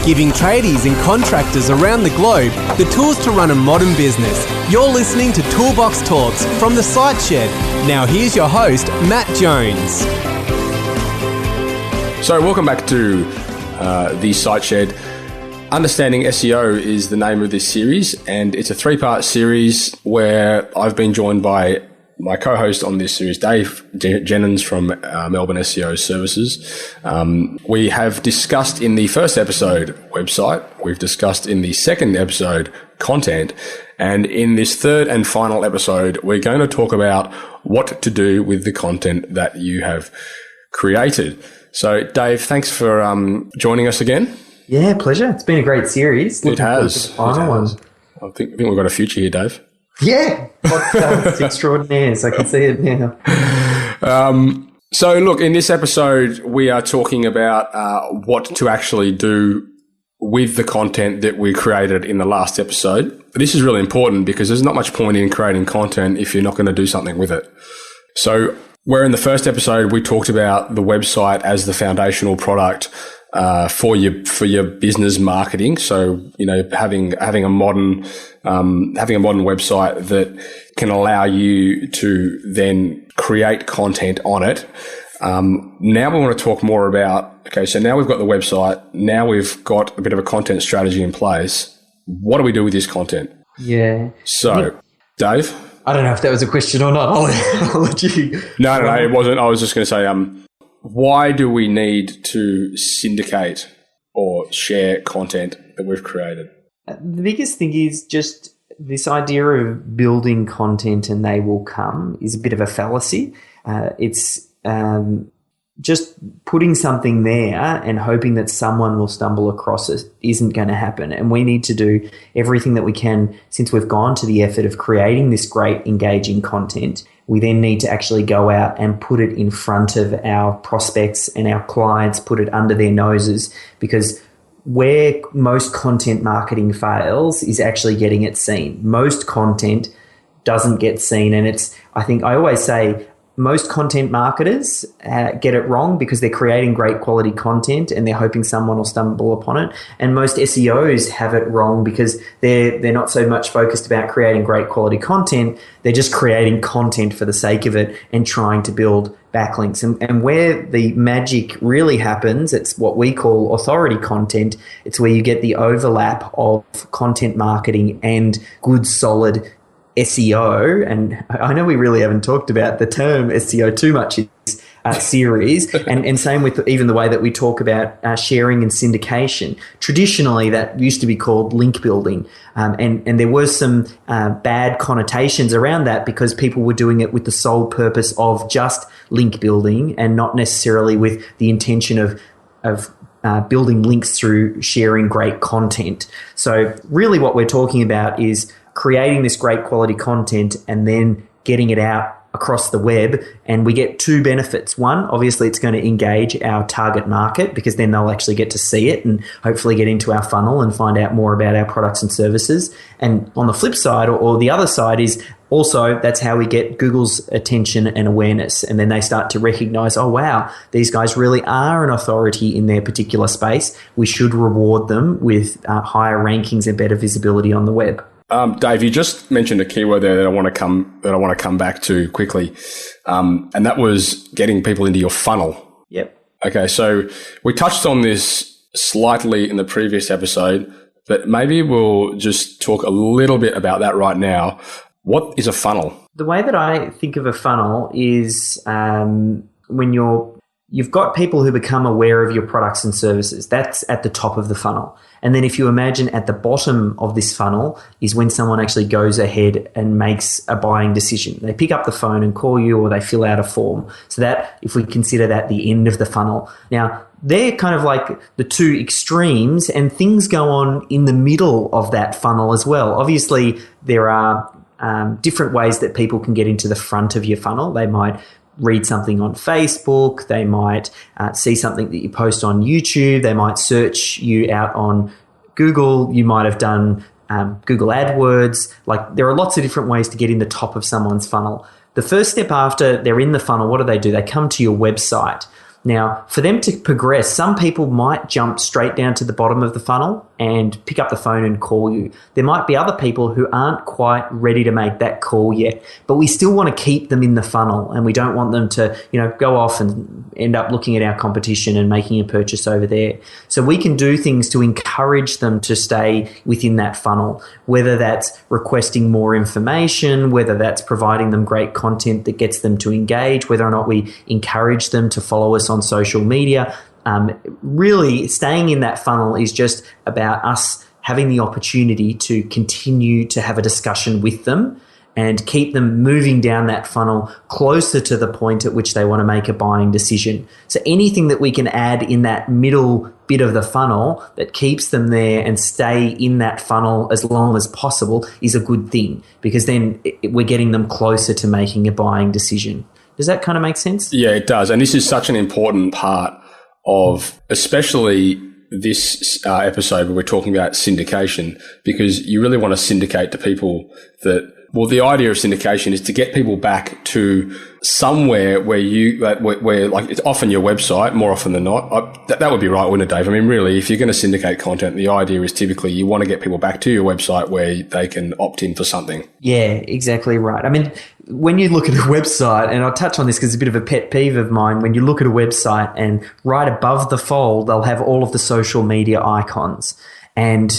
giving tradies and contractors around the globe the tools to run a modern business. You're listening to Toolbox Talks from the Site Shed. Now here's your host, Matt Jones. So welcome back to the Site Shed. Understanding SEO is the name of this series, and it's a three-part series where I've been joined by my co-host on this series, Dave Jenyns from Melbourne SEO Services. We have discussed in the first episode website, we've discussed in the second episode content, and in this third and final episode, we're going to talk about what to do with the content that you have created. So, Dave, thanks for joining us again. Yeah, pleasure. It's been a great series. It has. I think we've got a future here, Dave. Yeah, it's extraordinaire. So I can see it now. So, look, in this episode, we are talking about what to actually do with the content that we created in the last episode. This is really important because there's not much point in creating content if you're not going to do something with it. So, where in the first episode, we talked about the website as the foundational product for your business marketing. So, you know, having a modern website that can allow you to then create content on it. Now we want to talk more about, okay, so now we've got the website. Now we've got a bit of a content strategy in place. What do we do with this content? Yeah. So, Dave? I don't know if that was a question or not. I'll let you. No, it wasn't. I was just going to say, why do we need to syndicate or share content that we've created? The biggest thing is just this idea of building content and they will come is a bit of a fallacy. It's just putting something there and hoping that someone will stumble across it isn't going to happen. And we need to do everything that we can, since we've gone to the effort of creating this great engaging content. We then need to actually go out and put it in front of our prospects and our clients, put it under their noses, because where most content marketing fails is actually getting it seen. Most content doesn't get seen. And I think I always say, most content marketers get it wrong because they're creating great quality content and they're hoping someone will stumble upon it. And most SEOs have it wrong because they're not so much focused about creating great quality content. They're just creating content for the sake of it and trying to build backlinks. And where the magic really happens, it's what we call authority content. It's where you get the overlap of content marketing and good, solid SEO, and I know we really haven't talked about the term SEO too much in this series, and same with even the way that we talk about sharing and syndication. Traditionally, that used to be called link building, and there were some bad connotations around that because people were doing it with the sole purpose of just link building and not necessarily with the intention of building links through sharing great content. So really what we're talking about is creating this great quality content and then getting it out across the web. And we get two benefits. One, obviously it's going to engage our target market because then they'll actually get to see it and hopefully get into our funnel and find out more about our products and services. And on the flip side, or the other side, is also that's how we get Google's attention and awareness. And then they start to recognize, oh, wow, these guys really are an authority in their particular space. We should reward them with higher rankings and better visibility on the web. Dave, you just mentioned a keyword there that I want to come back to quickly, and that was getting people into your funnel. Yep. Okay, so we touched on this slightly in the previous episode, but maybe we'll just talk a little bit about that right now. What is a funnel? The way that I think of a funnel is when you've got people who become aware of your products and services. That's at the top of the funnel. And then if you imagine at the bottom of this funnel is when someone actually goes ahead and makes a buying decision. They pick up the phone and call you, or they fill out a form. So that, if we consider that the end of the funnel. Now, they're kind of like the two extremes, and things go on in the middle of that funnel as well. Obviously, there are different ways that people can get into the front of your funnel. They might read something on Facebook, they might see something that you post on YouTube, they might search you out on Google, you might have done Google AdWords. Like, there are lots of different ways to get in the top of someone's funnel. The first step after they're in the funnel, what do? They come to your website. Now, for them to progress, some people might jump straight down to the bottom of the funnel and pick up the phone and call you. There might be other people who aren't quite ready to make that call yet, but we still want to keep them in the funnel, and we don't want them to, go off and end up looking at our competition and making a purchase over there. So we can do things to encourage them to stay within that funnel, whether that's requesting more information, whether that's providing them great content that gets them to engage, whether or not we encourage them to follow us on social media. Really, staying in that funnel is just about us having the opportunity to continue to have a discussion with them and keep them moving down that funnel closer to the point at which they want to make a buying decision. So anything that we can add in that middle bit of the funnel that keeps them there and stay in that funnel as long as possible is a good thing, because then we're getting them closer to making a buying decision. Does that kind of make sense? Yeah, it does. And this is such an important part of especially this episode where we're talking about syndication, because you really want to syndicate to people that, well, the idea of syndication is to get people back to somewhere where where like it's often your website, more often than not. That would be right, wouldn't it, Dave? I mean, really, if you're going to syndicate content, the idea is typically you want to get people back to your website where they can opt in for something. Yeah, exactly right. I mean, when you look at a website, and I'll touch on this because it's a bit of a pet peeve of mine, when you look at a website and right above the fold, they'll have all of the social media icons. And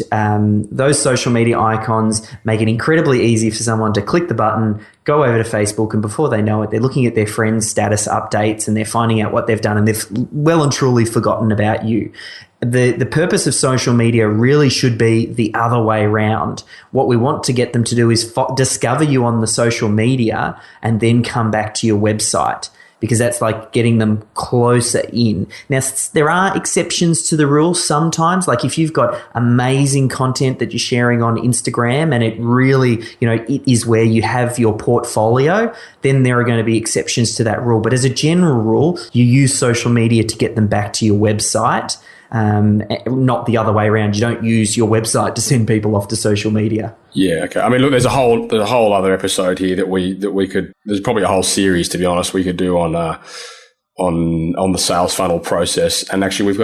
those social media icons make it incredibly easy for someone to click the button, go over to Facebook, and before they know it, they're looking at their friends' status updates and they're finding out what they've done, and they've well and truly forgotten about you. The purpose of social media really should be the other way around. What we want to get them to do is discover you on the social media and then come back to your website, because that's like getting them closer in. Now, there are exceptions to the rule sometimes. Like if you've got amazing content that you're sharing on Instagram and it really, it is where you have your portfolio, then there are going to be exceptions to that rule. But as a general rule, you use social media to get them back to your website. Not the other way around. You don't use your website to send people off to social media. Yeah, okay. I mean, look, there's a whole other episode here that we could. There's probably a whole series, to be honest, we could do on the sales funnel process. And actually, we've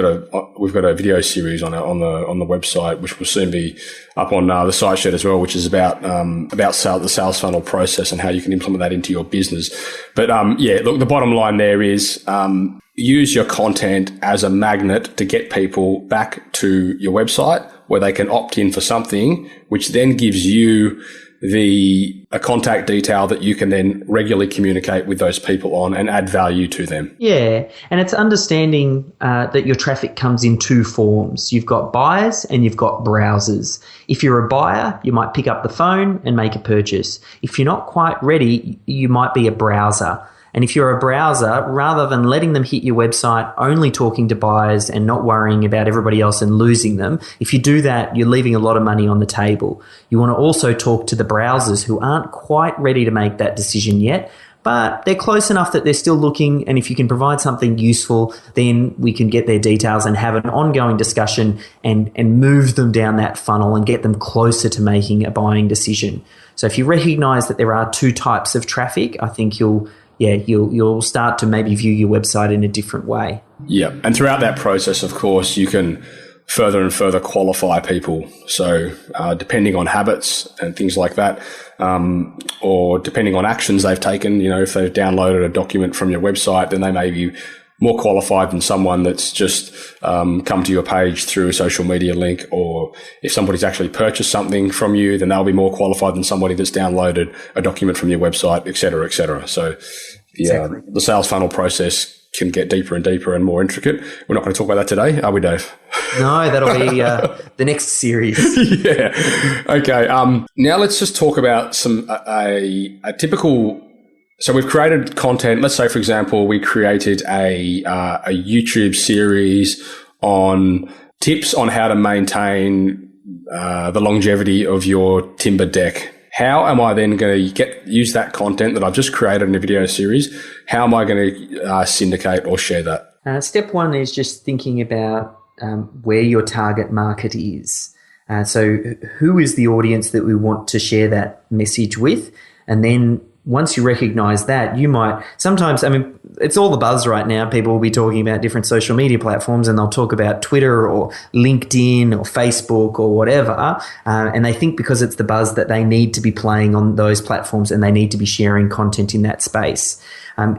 got a video series on the website, which will soon be up on the site shed as well, which is about the sales funnel process and how you can implement that into your business. But yeah, look, the bottom line there is use your content as a magnet to get people back to your website where they can opt in for something, which then gives you a contact detail that you can then regularly communicate with those people on and add value to them. Yeah, and it's understanding that your traffic comes in two forms. You've got buyers and you've got browsers. If you're a buyer, you might pick up the phone and make a purchase. If you're not quite ready, you might be a browser. And if you're a browser, rather than letting them hit your website, only talking to buyers and not worrying about everybody else and losing them, if you do that, you're leaving a lot of money on the table. You want to also talk to the browsers who aren't quite ready to make that decision yet, but they're close enough that they're still looking. And if you can provide something useful, then we can get their details and have an ongoing discussion and move them down that funnel and get them closer to making a buying decision. So if you recognize that there are two types of traffic, I think you'll start to maybe view your website in a different way. Yeah. And throughout that process, of course, you can further and further qualify people. So depending on habits and things like that, or depending on actions they've taken, if they've downloaded a document from your website, then they may be more qualified than someone that's just come to your page through a social media link, or if somebody's actually purchased something from you, then they'll be more qualified than somebody that's downloaded a document from your website, et cetera, et cetera. So the sales funnel process can get deeper and deeper and more intricate. We're not going to talk about that today, are we, Dave? No, that'll be the next series. Yeah. Okay. Now let's just talk about a typical. So we've created content. Let's say, for example, we created a YouTube series on tips on how to maintain the longevity of your timber deck. How am I then going to use that content that I've just created in a video series? How am I going to syndicate or share that? Step one is just thinking about where your target market is. So who is the audience that we want to share that message with? And then once you recognize that, you might sometimes, I mean, it's all the buzz right now. People will be talking about different social media platforms, and they'll talk about Twitter or LinkedIn or Facebook or whatever. And they think because it's the buzz that they need to be playing on those platforms and they need to be sharing content in that space.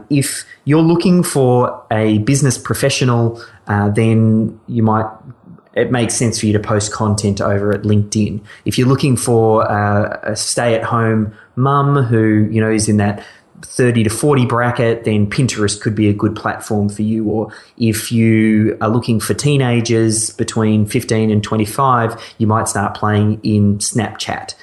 If you're looking for a business professional, then it makes sense for you to post content over at LinkedIn. If you're looking for a stay-at-home mum who, is in that 30 to 40 bracket, then Pinterest could be a good platform for you. Or if you are looking for teenagers between 15 and 25, you might start playing in Snapchat.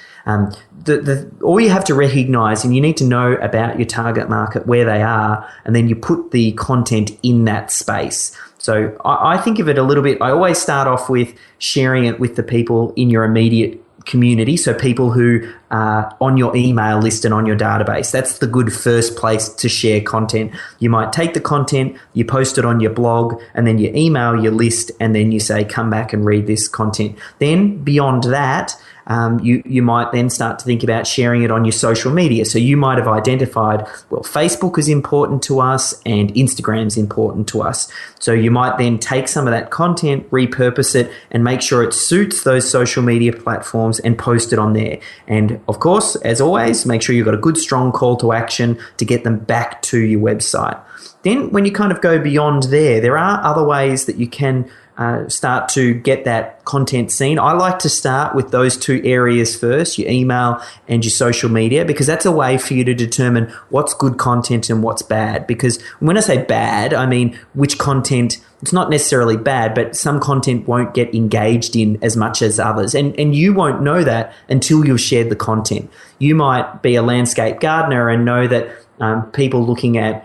All you have to recognize, and you need to know about your target market, where they are, and then you put the content in that space. So I think of it a little bit, I always start off with sharing it with the people in your immediate community, so people who are on your email list and on your database. That's the good first place to share content. You might take the content, you post it on your blog, and then you email your list, and then you say, come back and read this content. Then beyond that, you might then start to think about sharing it on your social media. So you might have identified, well, Facebook is important to us and Instagram is important to us. So you might then take some of that content, repurpose it, and make sure it suits those social media platforms and post it on there. And of course, as always, make sure you've got a good, strong call to action to get them back to your website. Then when you kind of go beyond there are other ways that you can start to get that content seen. I like to start with those two areas first, your email and your social media, because that's a way for you to determine what's good content and what's bad. Because when I say bad, I mean which content, it's not necessarily bad, but some content won't get engaged in as much as others. And you won't know that until you've shared the content. You might be a landscape gardener and know that people looking at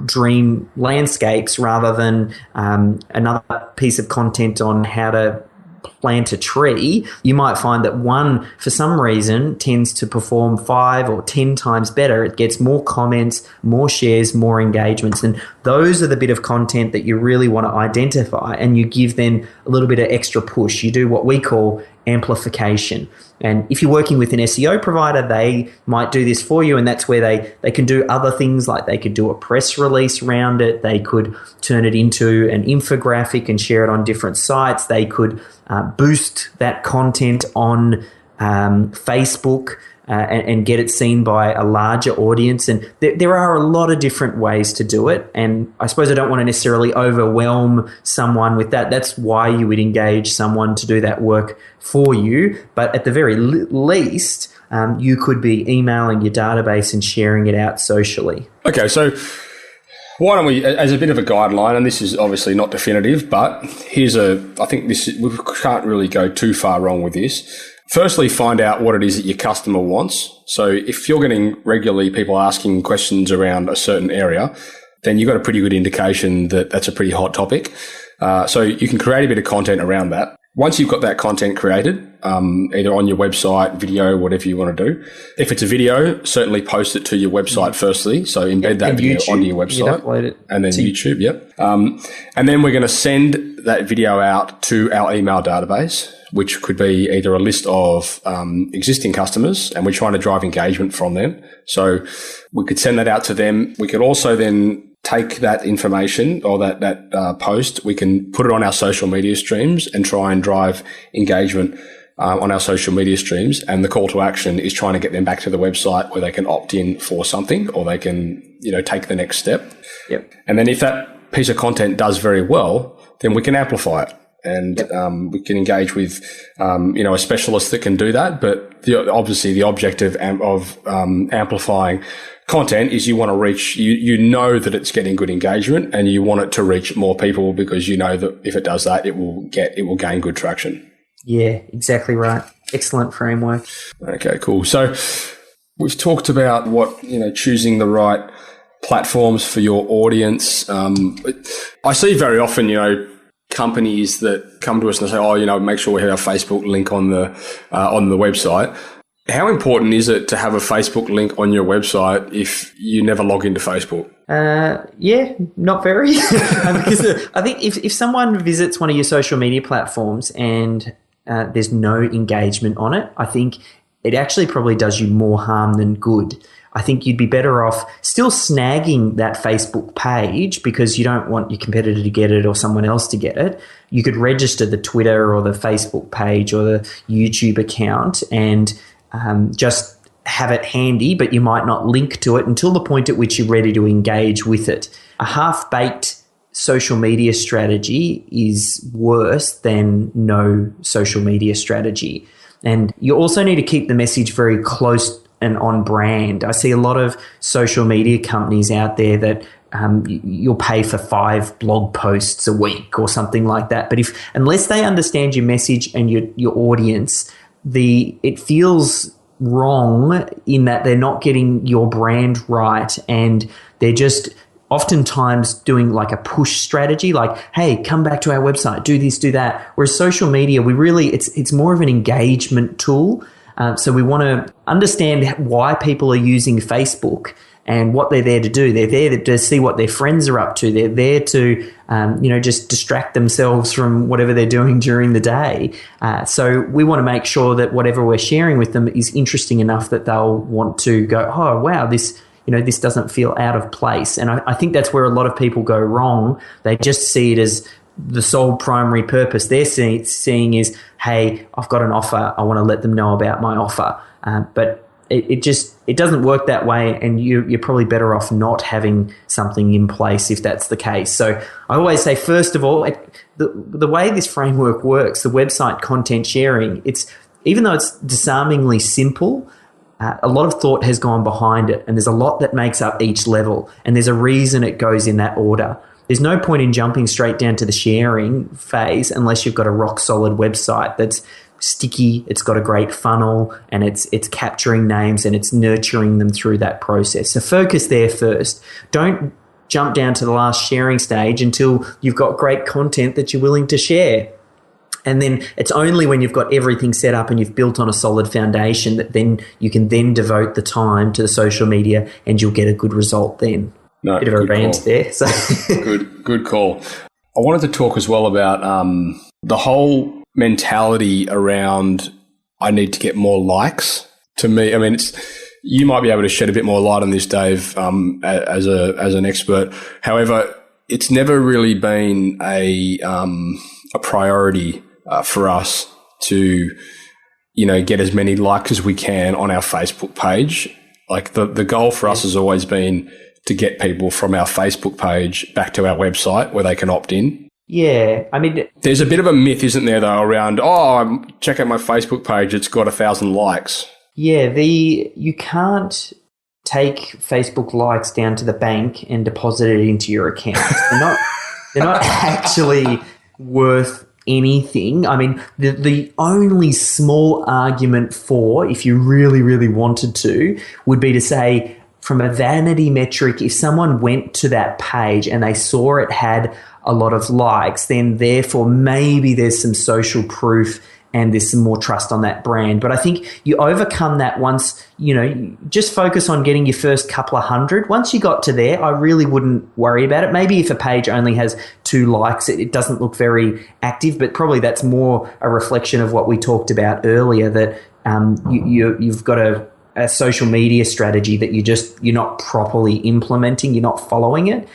dream landscapes rather than another piece of content on how to plant a tree, you might find that one, for some reason, tends to perform 5 or 10 times better. It gets more comments, more shares, more engagements. And those are the bit of content that you really want to identify, and you give them a little bit of extra push. You do what we call amplification. And if you're working with an SEO provider, they might do this for you, and that's where they can do other things, like they could do a press release around it. They could turn it into an infographic and share it on different sites. They could boost that content on Facebook and get it seen by a larger audience. And there are a lot of different ways to do it. And I suppose I don't want to necessarily overwhelm someone with that. That's why you would engage someone to do that work for you. But at the very least, you could be emailing your database and sharing it out socially. Okay, so why don't we, as a bit of a guideline, and this is obviously not definitive, but I think we can't really go too far wrong with this. Firstly, find out what it is that your customer wants. So if you're getting regularly people asking questions around a certain area, then you've got a pretty good indication that that's a pretty hot topic. So you can create a bit of content around that. Once you've got that content created, either on your website, video, whatever you want to do. If it's a video, certainly post it to your website firstly. So embed that video YouTube, onto your website. Upload it and then YouTube, yep. And then we're going to send that video out to our email database, which could be either a list of existing customers, and we're trying to drive engagement from them. So we could send that out to them. We could also then take that information or that post, we can put it on our social media streams and try and drive engagement on our social media streams. And the call to action is trying to get them back to the website where they can opt in for something, or they can, take the next step. Yep. And then if that piece of content does very well, then we can amplify it. And we can engage with, a specialist that can do that. But obviously the objective of amplifying content is you want to reach, you know that it's getting good engagement, and you want it to reach more people, because you know that if it does that, it will gain good traction. Yeah, exactly right. Excellent framework. Okay, cool. So we've talked about choosing the right platforms for your audience. I see very often, companies that come to us and say, make sure we have our Facebook link on the website. How important is it to have a Facebook link on your website if you never log into Facebook? Yeah, not very. Because I think if someone visits one of your social media platforms and there's no engagement on it, I think it actually probably does you more harm than good. I think you'd be better off still snagging that Facebook page because you don't want your competitor to get it or someone else to get it. You could register the Twitter or the Facebook page or the YouTube account and just have it handy, but you might not link to it until the point at which you're ready to engage with it. A half-baked social media strategy is worse than no social media strategy. And you also need to keep the message very close and on brand. I see a lot of social media companies out there that you'll pay for 5 blog posts a week or something like that. But unless they understand your message and your audience, it feels wrong in that they're not getting your brand right, and they're just oftentimes doing like a push strategy, like, hey, come back to our website, do this, do that. Whereas social media, it's more of an engagement tool. So we want to understand why people are using Facebook and what they're there to do. They're there to see what their friends are up to. They're there to, just distract themselves from whatever they're doing during the day. So we want to make sure that whatever we're sharing with them is interesting enough that they'll want to go, oh, wow, this doesn't feel out of place. And I think that's where a lot of people go wrong. They just see it as the sole primary purpose. They're seeing is, hey, I've got an offer. I want to let them know about my offer. But it doesn't work that way, and you're probably better off not having something in place if that's the case. So I always say, first of all, the way this framework works, the website content sharing, even though it's disarmingly simple, a lot of thought has gone behind it, and there's a lot that makes up each level, and there's a reason it goes in that order. There's no point in jumping straight down to the sharing phase unless you've got a rock-solid website that's sticky, it's got a great funnel, and it's capturing names and it's nurturing them through that process. So focus there first. Don't jump down to the last sharing stage until you've got great content that you're willing to share. And then it's only when you've got everything set up and you've built on a solid foundation that then you can then devote the time to the social media, and you'll get a good result then. No, bit of a rant there. So. Good call. I wanted to talk as well about the whole mentality around I need to get more likes. To me, I mean, you might be able to shed a bit more light on this, Dave, as an expert. However, it's never really been a priority for us to, get as many likes as we can on our Facebook page. Like the goal for us has always been to get people from our Facebook page back to our website where they can opt in. Yeah, I mean, there's a bit of a myth, isn't there, though, around, check out my Facebook page, it's got 1,000 likes. Yeah, you can't take Facebook likes down to the bank and deposit it into your account. They're not actually worth anything. I mean, the only small argument for, if you really, really wanted to, would be to say, from a vanity metric, if someone went to that page and they saw it had a lot of likes, then therefore maybe there's some social proof and there's some more trust on that brand. But I think you overcome that once, you just focus on getting your first couple of hundred. Once you got to there, I really wouldn't worry about it. Maybe if a page only has 2 likes, it doesn't look very active, but probably that's more a reflection of what we talked about earlier, that you've got a social media strategy that you're not properly implementing, you're not following it.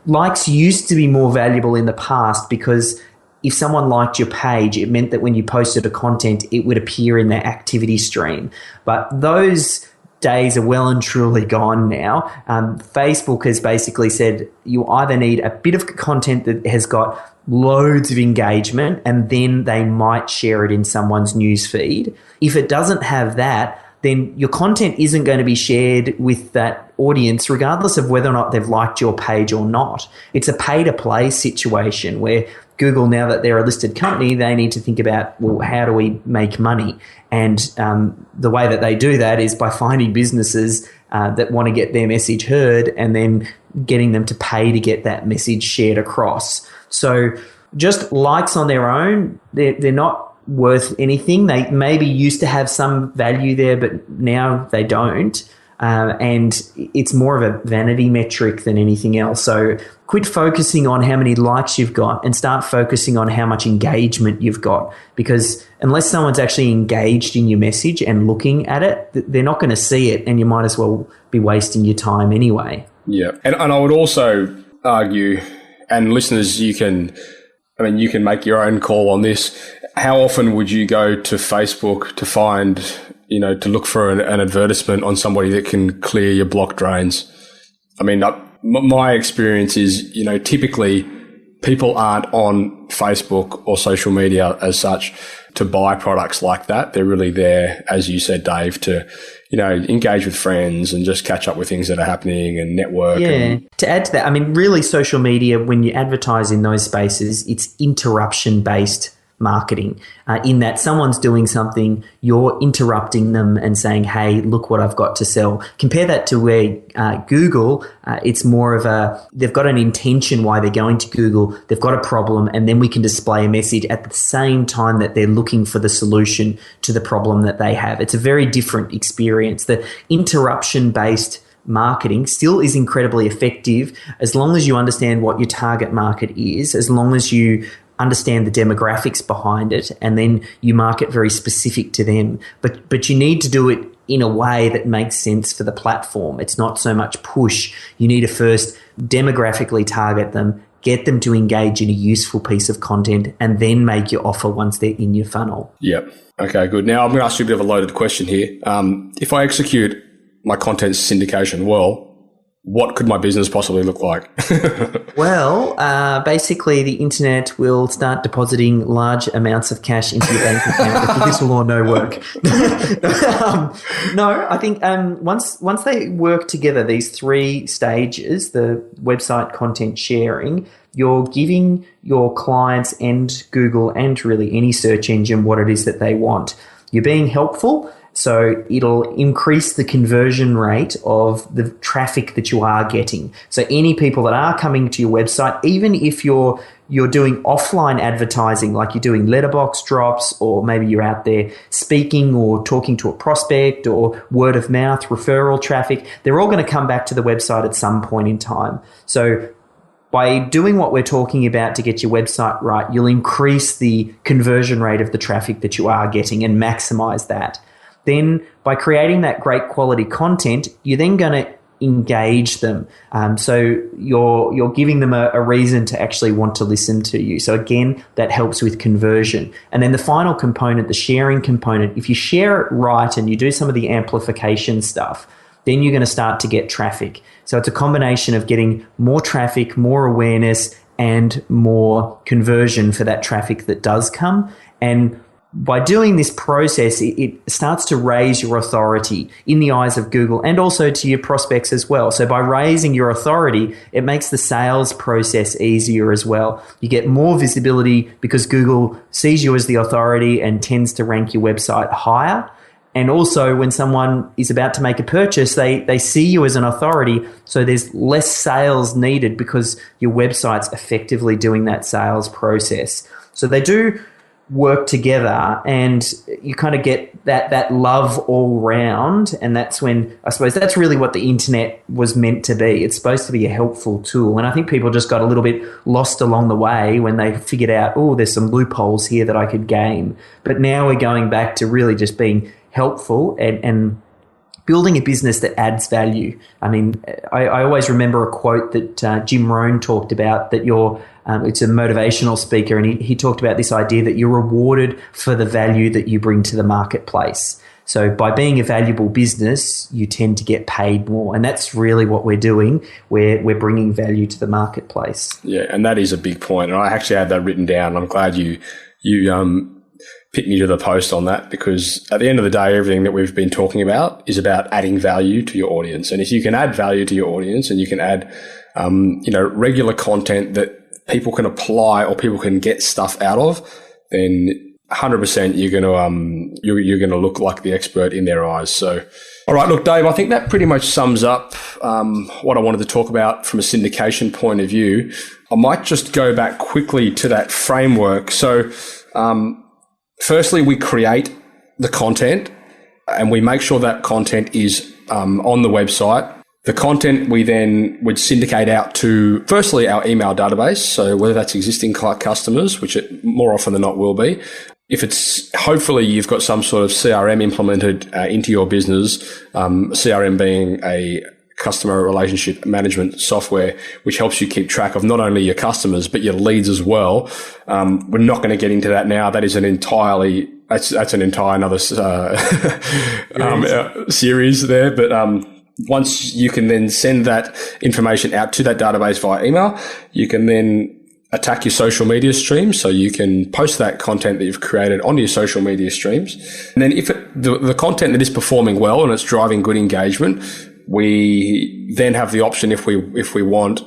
Likes used to be more valuable in the past because if someone liked your page, it meant that when you posted a content, it would appear in their activity stream. But those days are well and truly gone now. Facebook has basically said you either need a bit of content that has got loads of engagement, and then they might share it in someone's news feed. If it doesn't have that, then your content isn't going to be shared with that audience regardless of whether or not they've liked your page or not. It's a pay-to-play situation where Google, now that they're a listed company, they need to think about, well, how do we make money? And the way that they do that is by finding businesses that want to get their message heard and then getting them to pay to get that message shared across. So just likes on their own, they're not worth anything. They maybe used to have some value there, but now they don't. and it's more of a vanity metric than anything else. So quit focusing on how many likes you've got and start focusing on how much engagement you've got, because unless someone's actually engaged in your message and looking at it, they're not going to see it, and you might as well be wasting your time anyway. Yeah. And I would also argue, and listeners, you can make your own call on this. How often would you go to Facebook to find, to look for an advertisement on somebody that can clear your block drains? I mean, my experience is, typically people aren't on Facebook or social media as such to buy products like that. They're really there, as you said, Dave, to, engage with friends and just catch up with things that are happening and network. Yeah. To add to that, I mean, really social media, when you advertise in those spaces, it's interruption-based marketing, in that someone's doing something, you're interrupting them and saying, hey, look what I've got to sell. Compare that to where Google, it's more of they've got an intention why they're going to Google, they've got a problem, and then we can display a message at the same time that they're looking for the solution to the problem that they have. It's a very different experience. The interruption-based marketing still is incredibly effective as long as you understand what your target market is, as long as you understand the demographics behind it, and then you market very specific to them. But you need to do it in a way that makes sense for the platform. It's not so much push. You need to first demographically target them, get them to engage in a useful piece of content, and then make your offer once they're in your funnel. Yep. Okay, good. Now I'm going to ask you a bit of a loaded question here. If I execute my content syndication well, what could my business possibly look like? Well, basically the internet will start depositing large amounts of cash into your bank account with little or no work. No, I think once they work together, these three stages, the website content sharing, you're giving your clients and Google and really any search engine what it is that they want. You're being helpful. So it'll increase the conversion rate of the traffic that you are getting. So any people that are coming to your website, even if you're doing offline advertising, like you're doing letterbox drops, or maybe you're out there speaking or talking to a prospect, or word of mouth, referral traffic, they're all going to come back to the website at some point in time. So by doing what we're talking about to get your website right, you'll increase the conversion rate of the traffic that you are getting and maximize that. Then by creating that great quality content, you're then going to engage them. So you're giving them a reason to actually want to listen to you. So again, that helps with conversion. And then the final component, the sharing component, if you share it right and you do some of the amplification stuff, then you're going to start to get traffic. So it's a combination of getting more traffic, more awareness, and more conversion for that traffic that does come. And by doing this process, it starts to raise your authority in the eyes of Google and also to your prospects as well. So by raising your authority, it makes the sales process easier as well. You get more visibility because Google sees you as the authority and tends to rank your website higher. And also when someone is about to make a purchase, they see you as an authority. So there's less sales needed because your website's effectively doing that sales process. So they do work together, and you kind of get that love all round. And that's when, I suppose, that's really what the internet was meant to be. It's supposed to be a helpful tool. And I think people just got a little bit lost along the way when they figured out, oh, there's some loopholes here that I could game. But now we're going back to really just being helpful and building a business that adds value. I mean, I always remember a quote that Jim Rohn talked about, that it's a motivational speaker, and he talked about this idea that you're rewarded for the value that you bring to the marketplace. So by being a valuable business, you tend to get paid more. And that's really what we're doing. We're bringing value to the marketplace. Yeah, and that is a big point. And I actually had that written down. I'm glad you picked me to the post on that, because at the end of the day, everything that we've been talking about is about adding value to your audience. And if you can add value to your audience and you can add, regular content that people can apply or people can get stuff out of, then 100% you're going to look like the expert in their eyes. So, all right, look, Dave, I think that pretty much sums up what I wanted to talk about from a syndication point of view. I might just go back quickly to that framework. So, firstly, we create the content and we make sure that content is on the website. The content we then would syndicate out to, firstly, our email database. So whether that's existing customers, which it more often than not will be. If it's, hopefully you've got some sort of CRM implemented into your business, CRM being a customer relationship management software, which helps you keep track of not only your customers, but your leads as well. We're not going to get into that now. That is an entire another series there. But once you can then send that information out to that database via email, you can then attack your social media streams. So you can post that content that you've created onto your social media streams. And then if the content that is performing well and it's driving good engagement, we then have the option, if we want,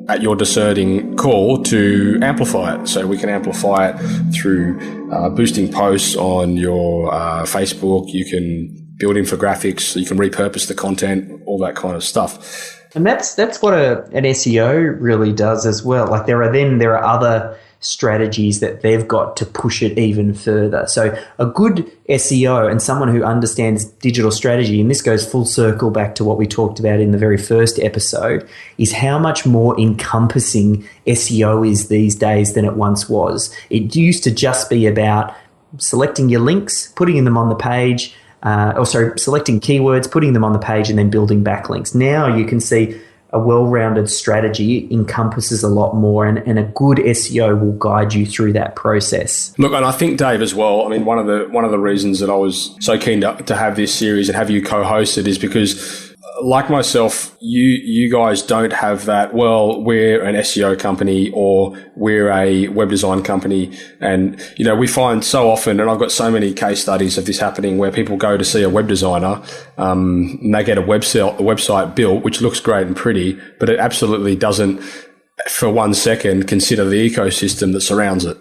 at your discerning call, to amplify it. So we can amplify it through boosting posts on your Facebook. You can build infographics. You can repurpose the content, all that kind of stuff. And that's what an SEO really does as well. Like there are other strategies that they've got to push it even further. So a good SEO and someone who understands digital strategy, and this goes full circle back to what we talked about in the very first episode, is how much more encompassing SEO is these days than it once was. It used to just be about selecting your links, putting them on the page, selecting keywords, putting them on the page, and then building backlinks. Now you can see a well-rounded strategy encompasses a lot more, and a good SEO will guide you through that process. Look, and I think, Dave, as well, I mean, one of the reasons that I was so keen to have this series and have you co-host it is because, like myself, you guys don't have that, well, we're an SEO company or we're a web design company. And, we find so often, and I've got so many case studies of this happening, where people go to see a web designer, and they get a website built, which looks great and pretty, but it absolutely doesn't, for 1 second, consider the ecosystem that surrounds it.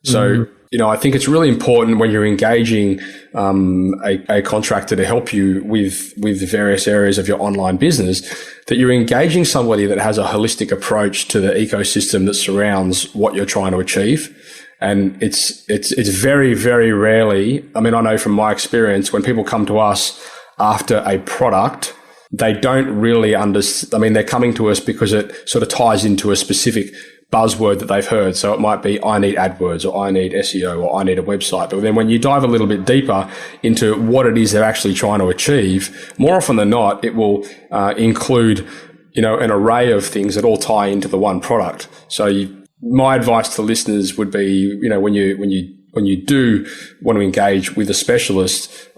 So, I think it's really important when you're engaging a contractor to help you with the various areas of your online business, that you're engaging somebody that has a holistic approach to the ecosystem that surrounds what you're trying to achieve. And it's very, very rarely, I mean, I know from my experience, when people come to us after a product, they don't really understand. I mean, they're coming to us because it sort of ties into a specific buzzword that they've heard. So it might be, I need AdWords, or I need SEO, or I need a website. But then when you dive a little bit deeper into what it is they're actually trying to achieve, more often than not, it will include, an array of things that all tie into the one product. So my advice to listeners would be, when you do want to engage with a specialist,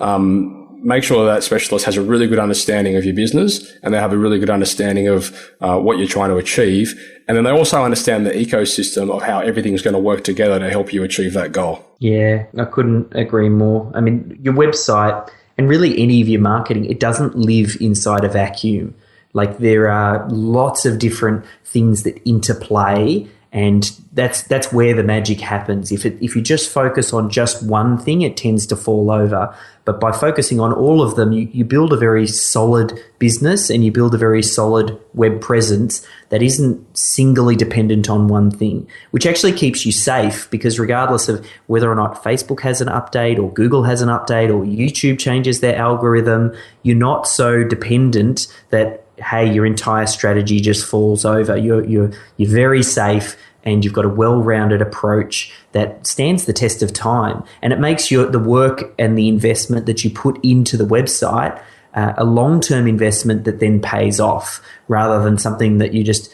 make sure that specialist has a really good understanding of your business, and they have a really good understanding of what you're trying to achieve. And then they also understand the ecosystem of how everything's going to work together to help you achieve that goal. Yeah, I couldn't agree more. I mean, your website and really any of your marketing, it doesn't live inside a vacuum. Like there are lots of different things that interplay, and that's where the magic happens. If you just focus on just one thing, it tends to fall over. But by focusing on all of them, you build a very solid business, and you build a very solid web presence that isn't singly dependent on one thing, which actually keeps you safe, because regardless of whether or not Facebook has an update or Google has an update or YouTube changes their algorithm, you're not so dependent that, hey, your entire strategy just falls over. You're very safe, and you've got a well-rounded approach that stands the test of time. And it makes the work and the investment that you put into the website a long-term investment that then pays off, rather than something that you just,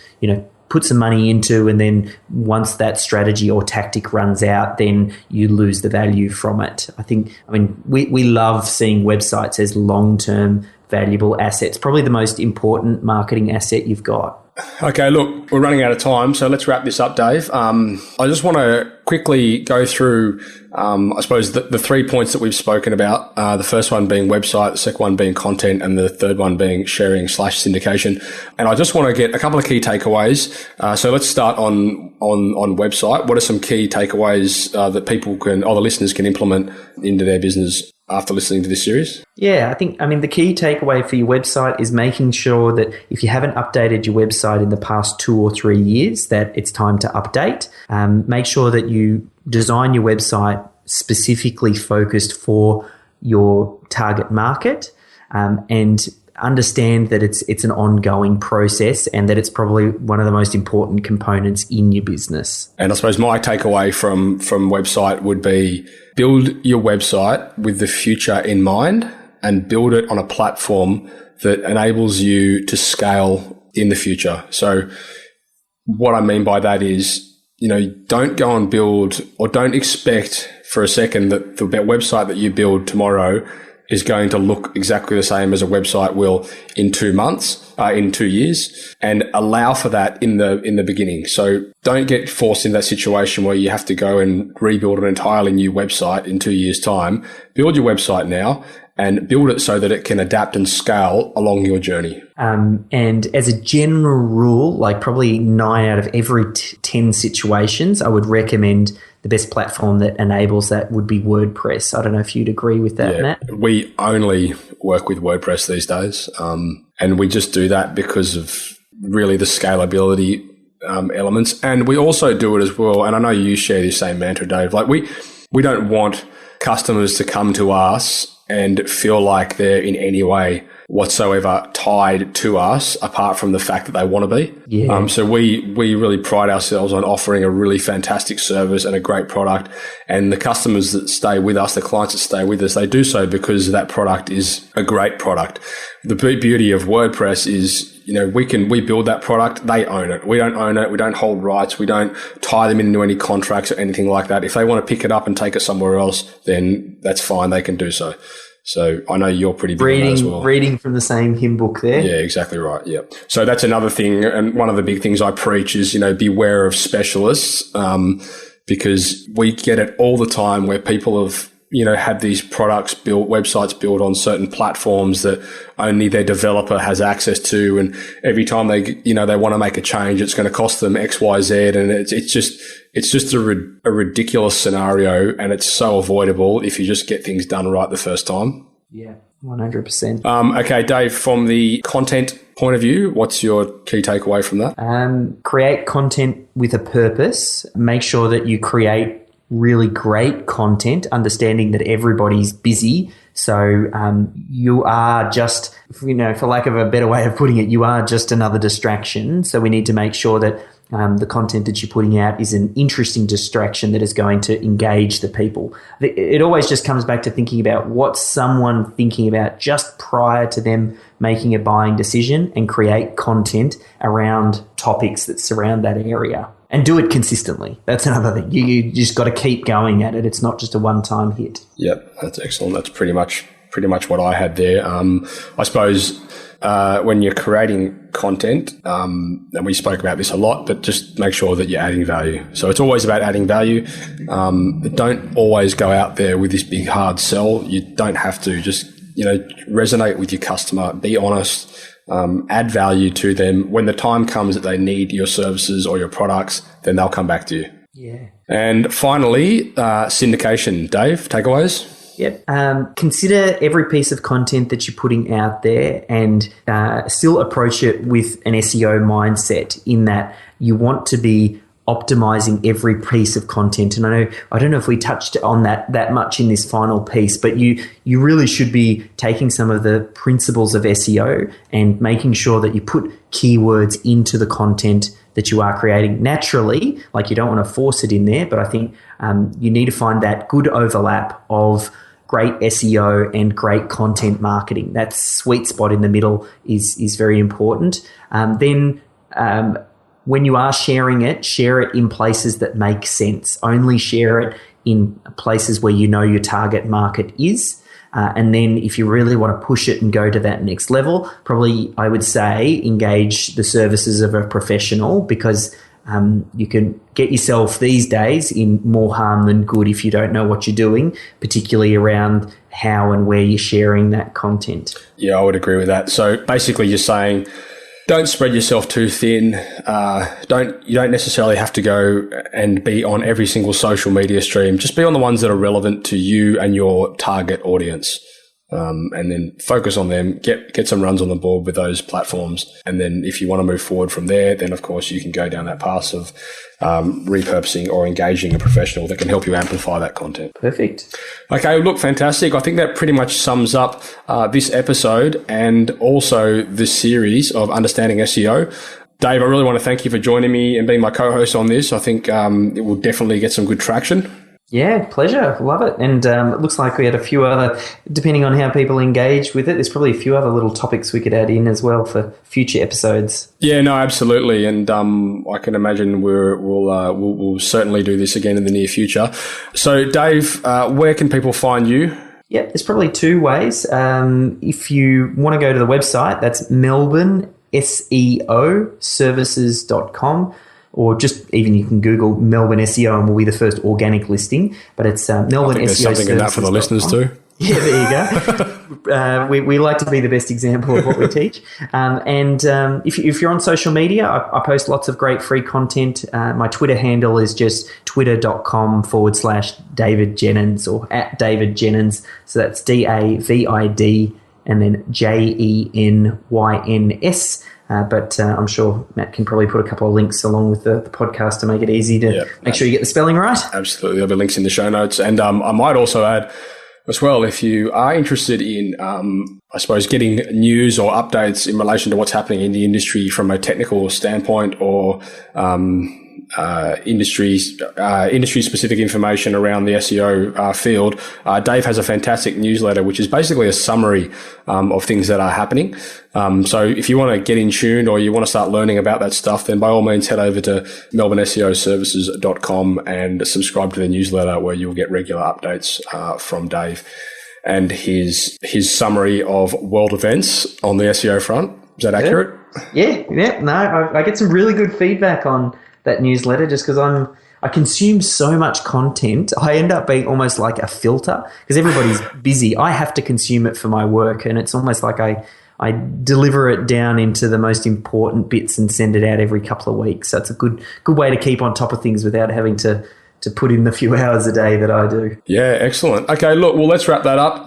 put some money into, and then once that strategy or tactic runs out, then you lose the value from it. We love seeing websites as long-term valuable assets, probably the most important marketing asset you've got. Okay, look, we're running out of time, so let's wrap this up, Dave. I just want to quickly go through, I suppose, the 3 points that we've spoken about. The first one being website, the second one being content, and the third one being sharing/syndication. And I just want to get a couple of key takeaways. So let's start on website. What are some key takeaways that people can, or the listeners can implement into their business after listening to this series? Yeah, the key takeaway for your website is making sure that if you haven't updated your website in the past 2 or 3 years, that it's time to update. Make sure that you design your website specifically focused for your target market. and understand that it's an ongoing process and that it's probably one of the most important components in your business. And I suppose my takeaway from website would be build your website with the future in mind and build it on a platform that enables you to scale in the future. So what I mean by that is, don't go and build, or don't expect for a second that the website that you build tomorrow is going to look exactly the same as a website will in 2 months, in 2 years, and allow for that in the beginning. So don't get forced in that situation where you have to go and rebuild an entirely new website in 2 years' time. Build your website now and build it so that it can adapt and scale along your journey. And as a general rule, like probably 9 out of every 10 situations, I would recommend the best platform that enables that would be WordPress. I don't know if you'd agree with that, Matt. We only work with WordPress these days. And we just do that because of really the scalability elements. And we also do it as well. And I know you share the same mantra, Dave. Like we don't want customers to come to us and feel like they're in any way whatsoever tied to us apart from the fact that they want to be. Yeah. So we really pride ourselves on offering a really fantastic service and a great product. And the customers that stay with us, the clients that stay with us, they do so because that product is a great product. The beauty of WordPress is, we build that product, they own it. We don't own it. We don't hold rights. We don't tie them into any contracts or anything like that. If they want to pick it up and take it somewhere else, then that's fine. They can do so. So I know you're pretty big on that as well. Reading from the same hymn book there. Yeah, exactly right. Yeah. So that's another thing. And one of the big things I preach is, beware of specialists, because we get it all the time where people have, had these websites built on certain platforms that only their developer has access to. And every time they want to make a change, it's going to cost them X, Y, Z. And it's just a ridiculous scenario, and it's so avoidable if you just get things done right the first time. Yeah, 100%. Okay, Dave, from the content point of view, what's your key takeaway from that? Create content with a purpose. Make sure that you create really great content, understanding that everybody's busy. So you are just, for lack of a better way of putting it, you are just another distraction. So we need to make sure that the content that you're putting out is an interesting distraction that is going to engage the people. It always just comes back to thinking about what's someone thinking about just prior to them making a buying decision, and create content around topics that surround that area. And do it consistently. That's another thing. You just got to keep going at it. It's not just a one-time hit. Yep, that's excellent. That's pretty much what I had there. I suppose when you're creating content, and we spoke about this a lot, but just make sure that you're adding value. So it's always about adding value. Don't always go out there with this big hard sell. You don't have to. Just resonate with your customer. Be honest. Add value to them. When the time comes that they need your services or your products, then they'll come back to you. Yeah. And finally, syndication. Dave, takeaways? Yep. Consider every piece of content that you're putting out there, and still approach it with an SEO mindset, in that you want to be optimizing every piece of content. And I don't know if we touched on that much in this final piece, but you really should be taking some of the principles of SEO and making sure that you put keywords into the content that you are creating naturally. Like, you don't want to force it in there, but I think you need to find that good overlap of great SEO and great content marketing. That sweet spot in the middle is very important. When you are sharing it, share it in places that make sense. Only share it in places where your target market is. And then if you really want to push it and go to that next level, probably I would say engage the services of a professional, because you can get yourself these days in more harm than good if you don't know what you're doing, particularly around how and where you're sharing that content. Yeah, I would agree with that. So basically you're saying, don't spread yourself too thin. You don't necessarily have to go and be on every single social media stream. Just be on the ones that are relevant to you and your target audience. and then focus on them, get some runs on the board with those platforms. And then if you want to move forward from there, then of course you can go down that path of repurposing or engaging a professional that can help you amplify that content. Perfect. Okay, look, fantastic. I think that pretty much sums up this episode and also this series of Understanding SEO. Dave, I really want to thank you for joining me and being my co-host on this. I think it will definitely get some good traction. Yeah, pleasure. Love it. And it looks like we had a few other, depending on how people engage with it, there's probably a few other little topics we could add in as well for future episodes. Yeah, no, absolutely. And I can imagine we'll certainly do this again in the near future. So, Dave, where can people find you? Yeah, there's probably two ways. If you want to go to the website, that's Melbourne SEO Services.com. Or just even you can Google Melbourne SEO and will be the first organic listing. But it's Melbourne SEO. There's something in that for the listeners too. Yeah, there you go. We like to be the best example of what we teach. And if you're on social media, I post lots of great free content. My Twitter handle is just twitter.com/David Jenyns or @David Jenyns. So that's DAVID and then JENYNS. But I'm sure Matt can probably put a couple of links along with the podcast to make it easy to make sure you get the spelling right. Absolutely. There'll be links in the show notes. And I might also add as well, if you are interested in, I suppose, getting news or updates in relation to what's happening in the industry from a technical standpoint or industry-specific information around the SEO field, Dave has a fantastic newsletter, which is basically a summary of things that are happening. So if you want to get in tune or you want to start learning about that stuff, then by all means head over to melbourneseoservices.com and subscribe to the newsletter where you'll get regular updates from Dave and his summary of world events on the SEO front. Is that accurate? Yeah. No, I get some really good feedback on that newsletter just because I consume so much content. I end up being almost like a filter because everybody's busy. I have to consume it for my work, and it's almost like I deliver it down into the most important bits and send it out every couple of weeks. So it's a good way to keep on top of things without having to put in the few hours a day that I do. Yeah, excellent. Okay, look, well, let's wrap that up.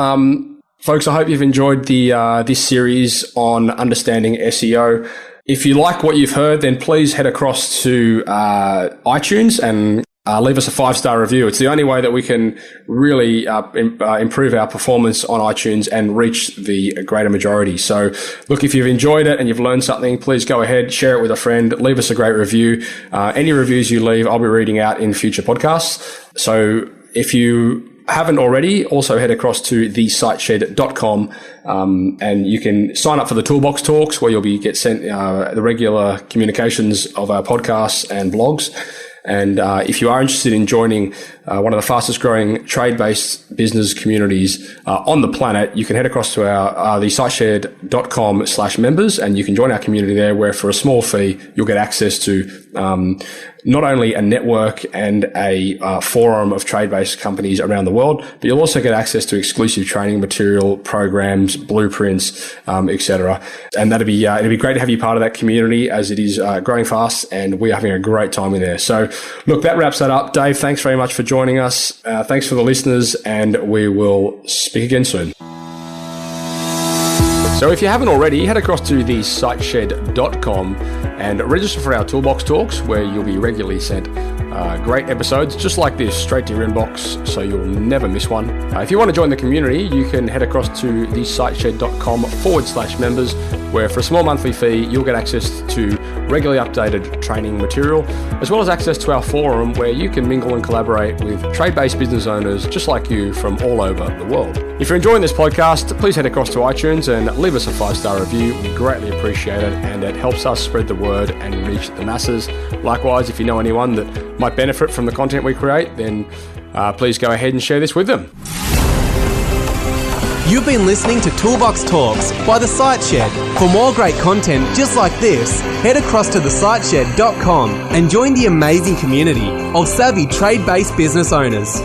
Folks, I hope you've enjoyed this series on understanding SEO. If you like what you've heard, then please head across to iTunes and leave us a 5-star review. It's the only way that we can really improve our performance on iTunes and reach the greater majority. So, look, if you've enjoyed it and you've learned something, please go ahead, share it with a friend, leave us a great review. Any reviews you leave, I'll be reading out in future podcasts. So, if you haven't already, also head across to thesiteshed.com and you can sign up for the Toolbox Talks where you'll get sent the regular communications of our podcasts and blogs. And if you are interested in joining one of the fastest growing trade-based business communities on the planet, you can head across to our thesiteshed.com/members and you can join our community there where for a small fee, you'll get access to not only a network and a forum of trade-based companies around the world, but you'll also get access to exclusive training material, programs, blueprints, etc. And it'd be great to have you part of that community as it is growing fast and we're having a great time in there. So look, that wraps that up. Dave, thanks very much for joining us. Thanks for the listeners and we will speak again soon. So if you haven't already, head across to thesiteshed.com and register for our Toolbox Talks where you'll be regularly sent great episodes just like this straight to your inbox so you'll never miss one. If you want to join the community, you can head across to thesiteshed.com/members where for a small monthly fee, you'll get access to regularly updated training material as well as access to our forum where you can mingle and collaborate with trade-based business owners just like you from all over the world. If you're enjoying this podcast, please head across to iTunes and leave us a 5-star review. We greatly appreciate it and it helps us spread the word and reach the masses. Likewise, if you know anyone that might benefit from the content we create, then please go ahead and share this with them. You've been listening to Toolbox Talks by The Site Shed. For more great content just like this, head across to thesiteshed.com and join the amazing community of savvy trade-based business owners.